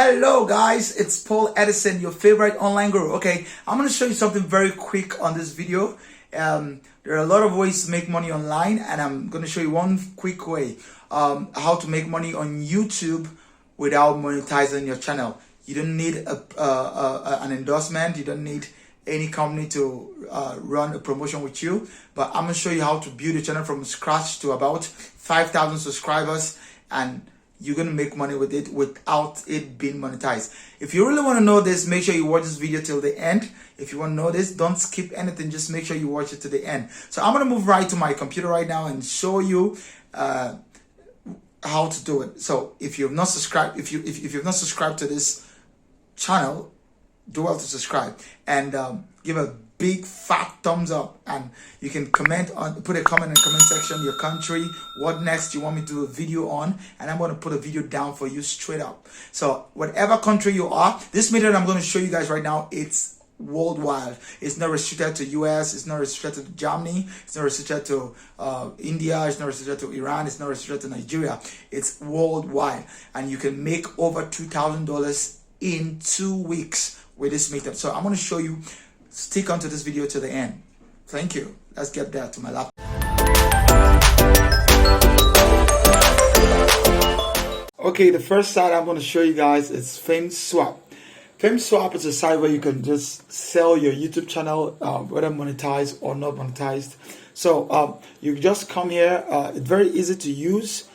Hello guys, it's Paul Edison, your favorite online guru. Okay, I'm going to show you something very quick on this video. There are a lot of ways to make money online, and I'm going to show you one quick way how to make money on YouTube without monetizing your channel. You don't need an endorsement. You don't need any company to run a promotion with you, but I'm going to show you how to build a channel from scratch to about 5,000 subscribers, and you're going to make money with it without it being monetized. If you really want to know this, make sure you watch this video till the end. If you want to know this, don't skip anything. Just make sure you watch it to the end. So I'm going to move right to my computer right now and show you how to do it. So if you've not subscribed, if you've not subscribed to this channel, do well to subscribe and give a big fat thumbs up, and you can put a comment in the comment section, your country, what next you want me to do a video on, and I'm going to put a video down for you straight up. So whatever country you are, this method I'm going to show you guys right now, it's worldwide. It's not restricted to US, it's not restricted to Germany, it's not restricted to India, it's not restricted to Iran, it's not restricted to Nigeria. It's worldwide, and you can make over $2,000 in 2 weeks with this method. So I'm going to show you. Stick onto this video to the end. Thank you. Let's get back to my laptop. Okay, the first site I'm going to show you guys is FameSwap. FameSwap is a site where you can just sell your YouTube channel, whether monetized or not monetized. So you just come here. It's very easy to use.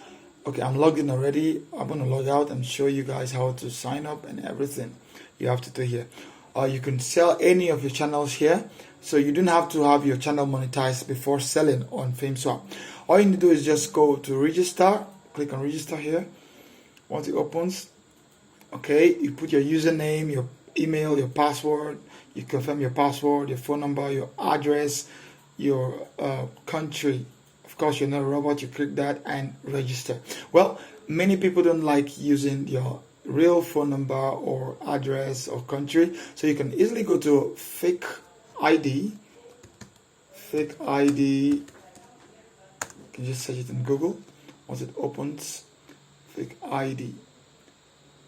Okay, I'm logged in already. I'm going to log out and show you guys how to sign up and everything you have to do here. You can sell any of your channels here, so you don't have to have your channel monetized before selling on FameSwap. All you need to do is just go to register, click on register here. Once it opens, okay, you put your username, your email, your password, you confirm your password, your phone number, your address, your country. Of course, you're not a robot, you click that and register. Well, many people don't like using your real phone number or address or country, so you can easily go to fake ID. You can just search it in Google. Once it opens, fake ID,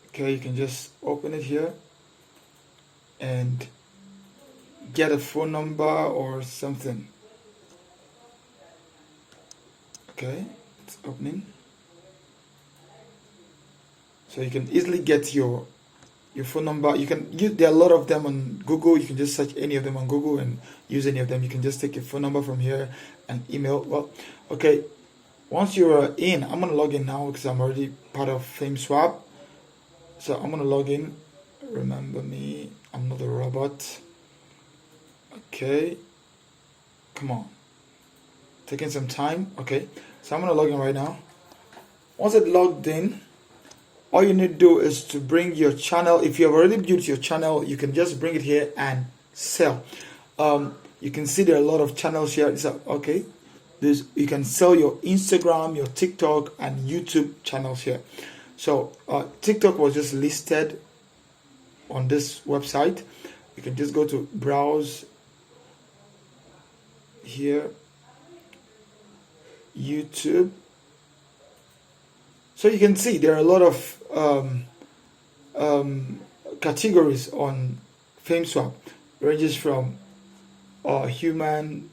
okay, you can just open it here and get a phone number or something. Okay, it's opening. So you can easily get your phone number. You can use, there are a lot of them on Google. You can just search any of them on Google and use any of them. You can just take your phone number from here and email. Well, okay, once you're in, I'm going to log in now because I'm already part of FameSwap. So I'm going to log in. Remember me, I'm not a robot. Okay, come on. Taking some time. Okay, so I'm going to log in right now. Once it's logged in, all you need to do is to bring your channel. If you have already built your channel, you can just bring it here and sell. You can see there are a lot of channels here. So, okay, you can sell your Instagram, your TikTok, and YouTube channels here. So TikTok was just listed on this website. You can just go to browse here, YouTube. So you can see there are a lot of categories on FameSwap, ranges from human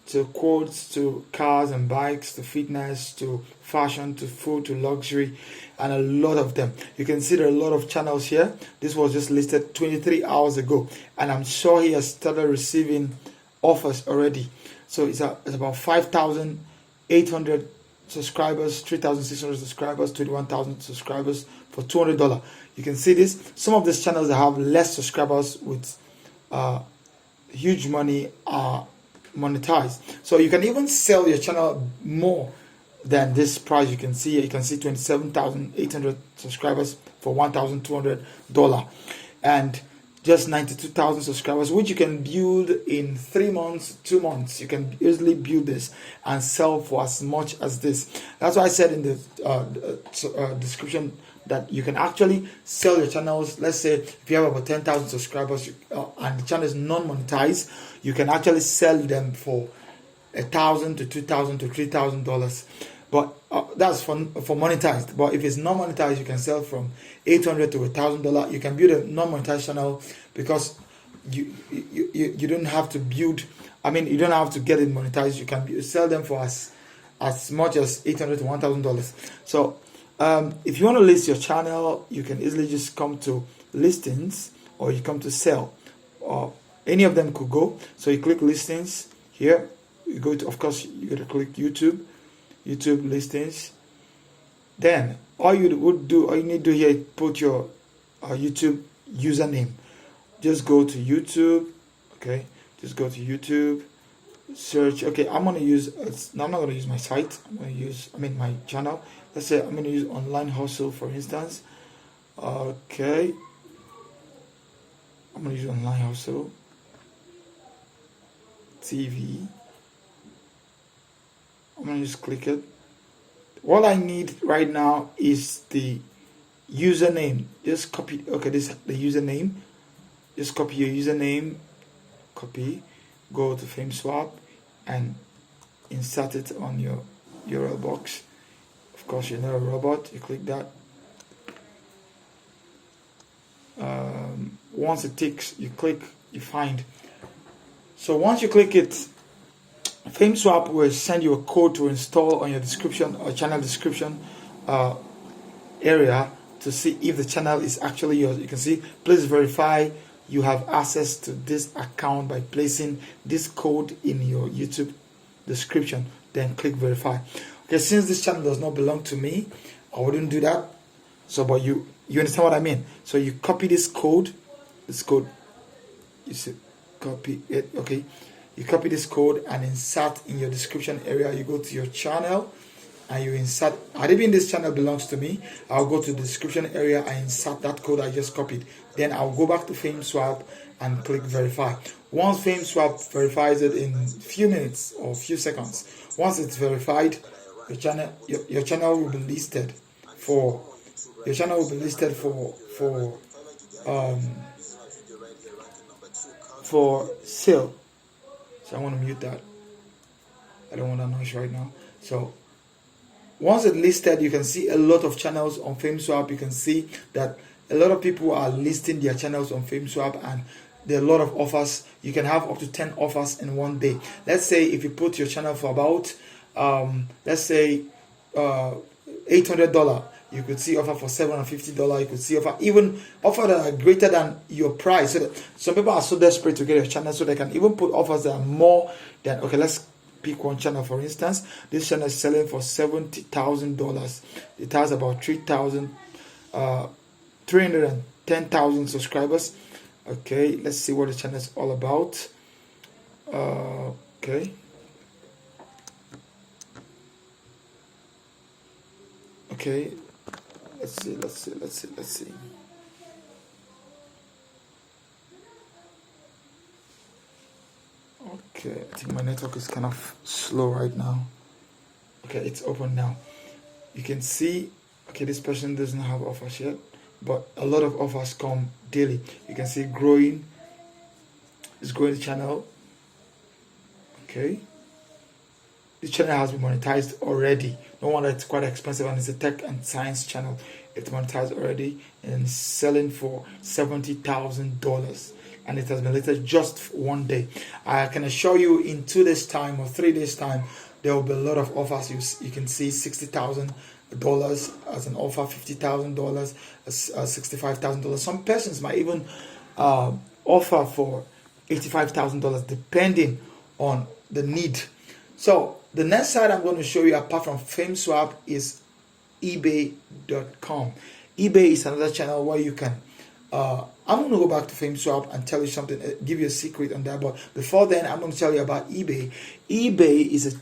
to quotes to cars and bikes to fitness to fashion to food to luxury, and a lot of them. You can see there are a lot of channels here. This was just listed 23 hours ago, and I'm sure he has started receiving offers already. So it's about 5,800 subscribers, 3,600 subscribers, 21,000 subscribers for $200. You can see this. Some of these channels that have less subscribers with huge money are monetized. So you can even sell your channel more than this price. You can see 27,800 subscribers for $1,200, and just 92,000 subscribers, which you can build in 3 months, 2 months. You can easily build this and sell for as much as this. That's why I said in the description that you can actually sell your channels. Let's say if you have about 10,000 subscribers and the channel is non-monetized, you can actually sell them for $1,000 to $2,000 to $3,000. But that's for monetized. But if it's not monetized, you can sell from $800 to $1,000. You can build a non-monetized channel because you don't have to build. I mean, you don't have to get it monetized. You can sell them for as much as $800 to $1,000. So if you want to list your channel, you can easily just come to listings, or you come to sell, or any of them could go. So you click listings here. You go to, of course, you got to click YouTube listings. Then all you need to do here is put your YouTube username. Just go to YouTube. Okay, just go to YouTube, search. Okay, I'm gonna use. I'm not gonna use my site. I'm gonna use. My channel. Let's say I'm gonna use Online Hustle, for instance. Okay, I'm gonna use Online Hustle TV. I'm gonna just click it. All I need right now is the username. Just copy. Okay, this is the username. Just copy your username. Copy. Go to FameSwap and insert it on your URL box. Of course, you're not a robot. You click that. Once it ticks, you click. You find. So once you click it, FameSwap will send you a code to install on your description or channel description area to see if the channel is actually yours. You can see, please verify you have access to this account by placing this code in your YouTube description. Then click verify. Okay, since this channel does not belong to me, I wouldn't do that. So, but you understand what I mean. So you copy this code. You see, copy it. Okay. You copy this code and insert in your description area. You go to your channel and you insert. Maybe this channel belongs to me. I'll go to the description area and insert that code I just copied. Then I'll go back to FameSwap and click verify. Once FameSwap verifies it in a few minutes or a few seconds, once it's verified, your channel will be listed for sale. So I want to mute that. I don't want that noise right now. So once it's listed, you can see a lot of channels on FameSwap. You can see that a lot of people are listing their channels on FameSwap, and there are a lot of offers. You can have up to 10 offers in one day. Let's say if you put your channel for about, let's say $800, you could see offer for $750. You could see offer that are greater than your price. So that some people are so desperate to get your channel, so they can even put offers that are more than. Okay, let's pick one channel for instance. This channel is selling for $70,000. It has about 310,000 subscribers. Okay, let's see what the channel is all about. Okay. Okay. Let's see. Okay, I think my network is kind of slow right now. Okay, it's open now. You can see, okay, this person doesn't have offers yet, but a lot of offers come daily. You can see growing. It's growing the channel. Okay. This channel has been monetized already. No wonder it's quite expensive, and it's a tech and science channel. It's monetized already and selling for $70,000, and it has been listed just one day. I can assure you, in 2 days' time or 3 days' time, there will be a lot of offers. You can see $60,000 as an offer, $50,000, $65,000. Some persons might even offer for $85,000, depending on the need. So the next site I'm going to show you, apart from FameSwap, is eBay.com. eBay is another channel where you can. I'm going to go back to FameSwap and tell you something, give you a secret on that. But before then, I'm going to tell you about eBay. eBay is a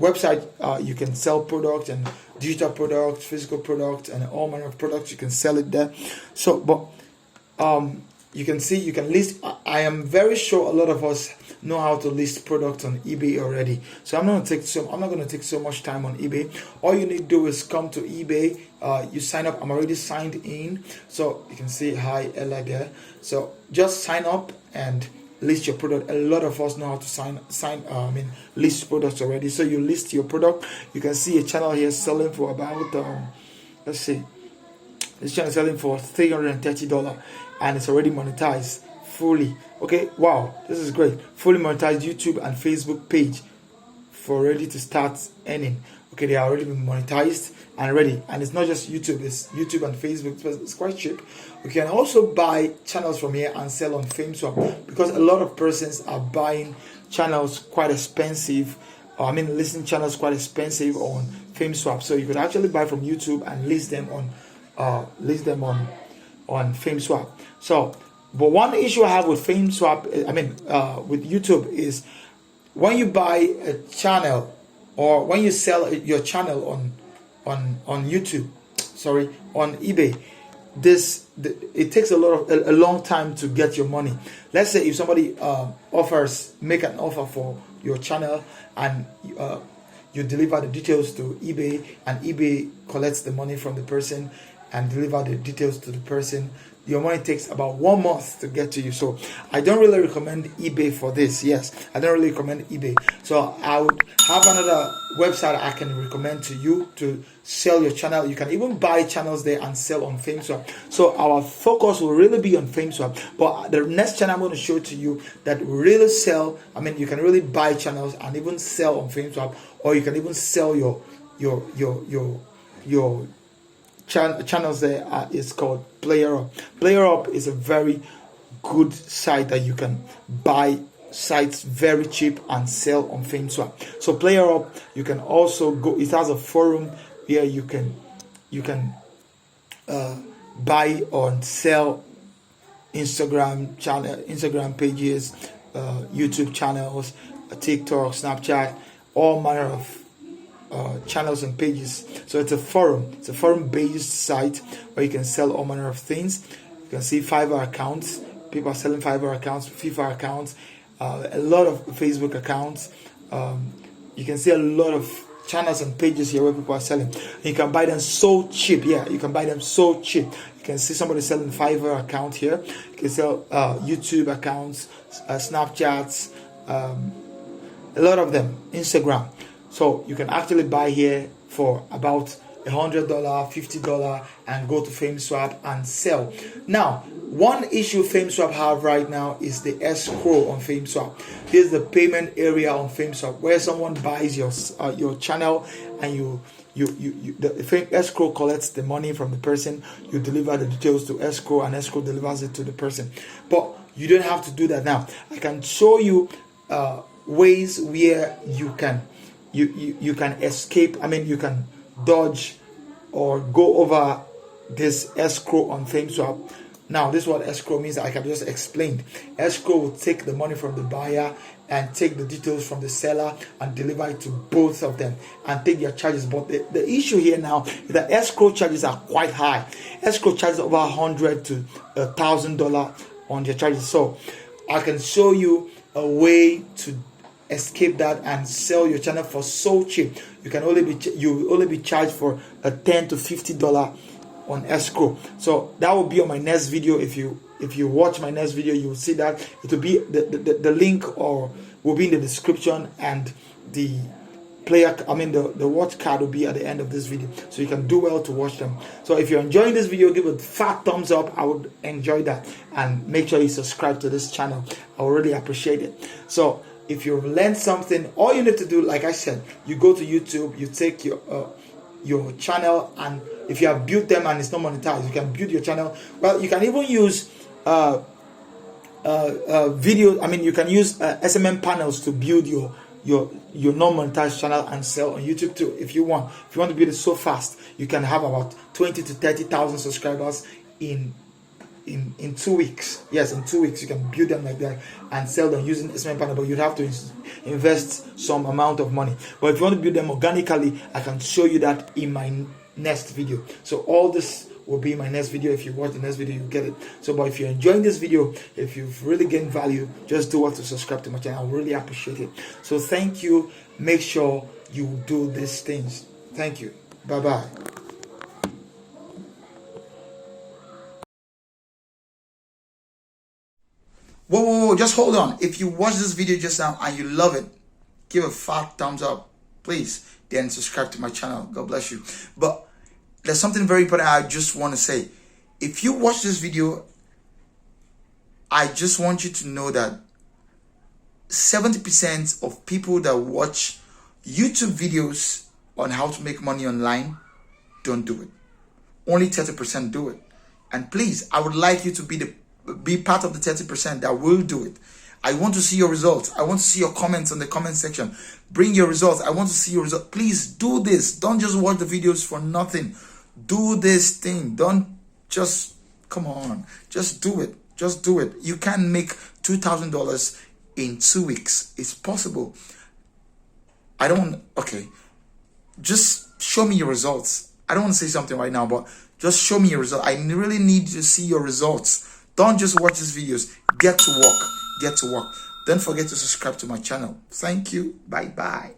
website you can sell products and digital products, physical products, and all manner of products. You can sell it there. So, but you can see, you can list. I am very sure a lot of us know how to list products on eBay already. So I'm not going to take so much time on eBay. All you need to do is come to eBay. You sign up. I'm already signed in, so you can see hi Ella there. So just sign up and list your product. A lot of us know how to list products already. So you list your product. You can see a channel here selling for about let's see, this channel is selling for $330 and it's already monetized fully. Okay, wow, this is great. Fully monetized YouTube and Facebook page for ready to start earning. Okay, they are already been monetized and ready. And it's not just YouTube, it's YouTube and Facebook. It's quite cheap. You can also buy channels from here and sell on FameSwap, because a lot of persons are buying channels quite expensive. Listing channels quite expensive on FameSwap. So you could actually buy from YouTube and list them on FameSwap. So, but one issue I have with FameSwap, with YouTube, is when you buy a channel or when you sell your channel on YouTube, on eBay, it takes a long time to get your money. Let's say if somebody make an offer for your channel and you deliver the details to eBay, and eBay collects the money from the person and deliver the details to the person, your money takes about 1 month to get to you. So I don't really recommend eBay for this. Yes, I don't really recommend eBay. So I would have another website I can recommend to you to sell your channel. You can even buy channels there and sell on FameSwap. So our focus will really be on FameSwap. But the next channel I'm going to show to you that will really sell. You can really buy channels and even sell on FameSwap, or you can even sell your channels there. Is called PlayerUp. PlayerUp is a very good site that you can buy sites very cheap and sell on FameSwap. So PlayerUp, you can also go. It has a forum where you can buy or sell Instagram pages, YouTube channels, TikTok, Snapchat, all manner of channels and pages. So it's a forum based site where you can sell all manner of things. You can see Fiverr accounts. People are selling Fiverr accounts, FIFA accounts, a lot of Facebook accounts. You can see a lot of channels and pages here where people are selling. You can buy them so cheap. Yeah, you can buy them so cheap. You can see somebody selling Fiverr account here. You can sell YouTube accounts, Snapchats, a lot of them, Instagram. So you can actually buy here for about $100, $50, and go to FameSwap and sell. Now, one issue FameSwap have right now is the escrow on FameSwap. Here's the payment area on FameSwap where someone buys your channel, and the escrow collects the money from the person. You deliver the details to escrow, and escrow delivers it to the person. But you don't have to do that now. I can show you ways where you can escape. You can dodge or go over this escrow on FameSwap. Now, this is what escrow means. I can just explain. Escrow will take the money from the buyer and take the details from the seller and deliver it to both of them and take their charges. But the issue here now is that escrow charges are quite high. Escrow charges over $100 to $1,000 on their charges. So I can show you a way to escape that and sell your channel for so cheap. You will only be charged for a $10 to $50 on escrow. So that will be on my next video. If you watch my next video, you will see that it will be the link or will be in the description, and the the watch card will be at the end of this video, so you can do well to watch them. So if you're enjoying this video, give a fat thumbs up. I would enjoy that, and make sure you subscribe to this channel. I would really appreciate it. So if you've learned something, all you need to do, like I said, you go to YouTube, you take your channel, and if you have built them and it's not monetized, you can build your channel. Well, you can even use video. You can use SMM panels to build your non-monetized channel and sell on YouTube too. If you want to build it so fast, you can have about 20 to 30,000 subscribers in 2 weeks. Yes, in 2 weeks you can build them like that and sell them using SMM panel, but you'd have to invest some amount of money. But if you want to build them organically, I can show you that in my next video. So all this will be in my next video. If you watch the next video, you get it. So, but if you're enjoying this video, if you've really gained value, just do what to subscribe to my channel. I really appreciate it. So thank you. Make sure you do these things. Thank you. Bye bye. Whoa, just hold on. If you watch this video just now and you love it, give a fat thumbs up, please. Then subscribe to my channel. God bless you. But there's something very important I just want to say. If you watch this video, I just want you to know that 70% of people that watch YouTube videos on how to make money online don't do it. Only 30% do it. And please, I would like you to be part of the 30% that will do it. I want to see your results. I want to see your comments in the comment section. Bring your results. I want to see your results. Please do this. Don't just watch the videos for nothing. Do this thing. Don't just, come on. Just do it. Just do it. You can make $2,000 in 2 weeks. It's possible. Okay. Just show me your results. I don't want to say something right now, but just show me your results. I really need to see your results. Don't just watch these videos. Get to work. Get to work. Don't forget to subscribe to my channel. Thank you. Bye-bye.